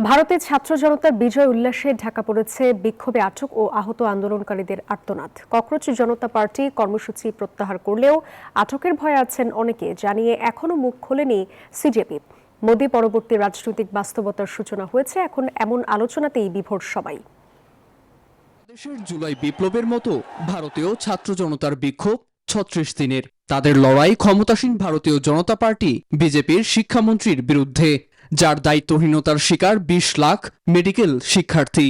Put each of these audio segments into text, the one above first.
ভারতের ছাত্র জনতার বিজয় উল্লাসে ঢাকা পড়েছে বিক্ষোভে আটক ও আহত আন্দোলনকারীদের আর্তনাদ। ককরোচ জনতা পার্টি কর্মসূচি প্রত্যাহার করলেও আটকের ভয়ে আছেন অনেকে, জানিয়ে এখনো মুখ খোলেনি সিজেপি। মোদি পরবর্তী রাজনৈতিক বাস্তবতার সূচনা হয়েছে, এখন এমন আলোচনাতেই বিভোর সবাই। দেশের জুলাই বিপ্লবের মতো ভারতীয় ছাত্র জনতার বিক্ষোভ ৩৬ দিনের। তাদের লড়াই ক্ষমতাসীন ভারতীয় জনতা পার্টি বিজেপির শিক্ষামন্ত্রীর বিরুদ্ধে, যার দায়িত্বহীনতার শিকার ২০ লাখ মেডিকেল শিক্ষার্থী।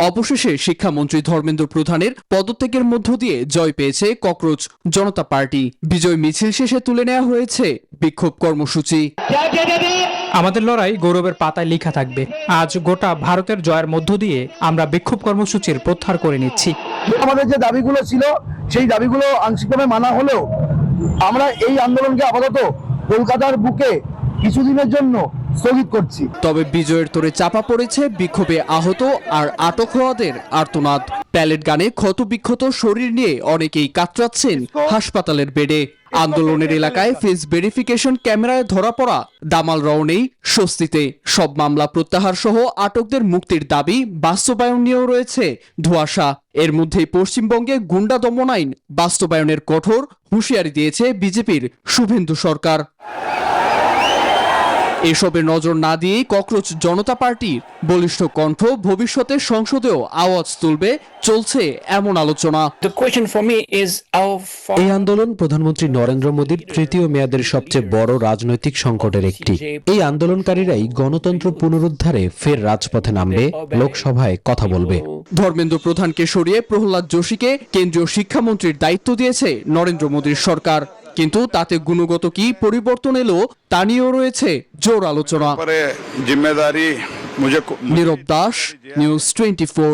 অবশেষে শিক্ষামন্ত্রী ধর্মেন্দ্র প্রধানের পদত্যাগের মধ্য দিয়ে জয় পেয়েছে ককরোচ জনতা পার্টি। বিজয় মিছিল শেষে তুলে নেওয়া হয়েছে বিক্ষোভ কর্মসূচি। আমাদের লড়াই গৌরবের পাতায় লেখা থাকবে। আজ গোটা ভারতের জয়ের মধ্য দিয়ে আমরা বিক্ষোভ কর্মসূচির প্রত্যাহার করে নিচ্ছি। আমাদের যে দাবিগুলো ছিল সেই দাবিগুলো আংশিকভাবে মানা হলেও আমরা এই আন্দোলনকে আপাতত কলকাতার বুকে কিছুদিনের জন্য স্থগিত করছি। তবে বিজয়ের তোরে চাপা পড়েছে বিক্ষোভে আহত আর আটক হওয়াদের আর্তনাদ। প্যালেট গানে ক্ষত বিক্ষত শরীর নিয়ে অনেকেই কাতরাচ্ছেন হাসপাতালের বেডে। আন্দোলনের এলাকায় ফেস ভেরিফিকেশন ক্যামেরায় ধরা পড়া দামাল রাও নেই স্বস্তিতে। সব মামলা প্রত্যাহার সহ আটকদের মুক্তির দাবি বাস্তবায়ন নিয়েও রয়েছে ধোঁয়াশা। এর মধ্যেই পশ্চিমবঙ্গে গুন্ডা দমন আইন বাস্তবায়নের কঠোর হুঁশিয়ারি দিয়েছে বিজেপির শুভেন্দু সরকার। এসবে নজর না দিয়েই ককরোচ জনতা পার্টির বলিষ্ঠ কণ্ঠ ভবিষ্যতে সংসদেও আওয়াজ তুলবে চলছে এমন আলোচনা। এই আন্দোলন প্রধানমন্ত্রী নরেন্দ্র মোদীর তৃতীয় মেয়াদের সবচেয়ে বড় রাজনৈতিক সংকটের একটি। এই আন্দোলনকারীরাই গণতন্ত্র পুনরুদ্ধারে ফের রাজপথে নামবে, লোকসভায় কথা বলবে। ধর্মেন্দ্র প্রধানকে সরিয়ে প্রহ্লাদ যোশীকে কেন্দ্রীয় শিক্ষামন্ত্রীর দায়িত্ব দিয়েছে নরেন্দ্র মোদীর সরকার, কিন্তু তাতে গুণগত কি পরিবর্তন এলো তা নিয়েও রয়েছে জোর আলোচনা। নীরব দাস, নিউজ 24।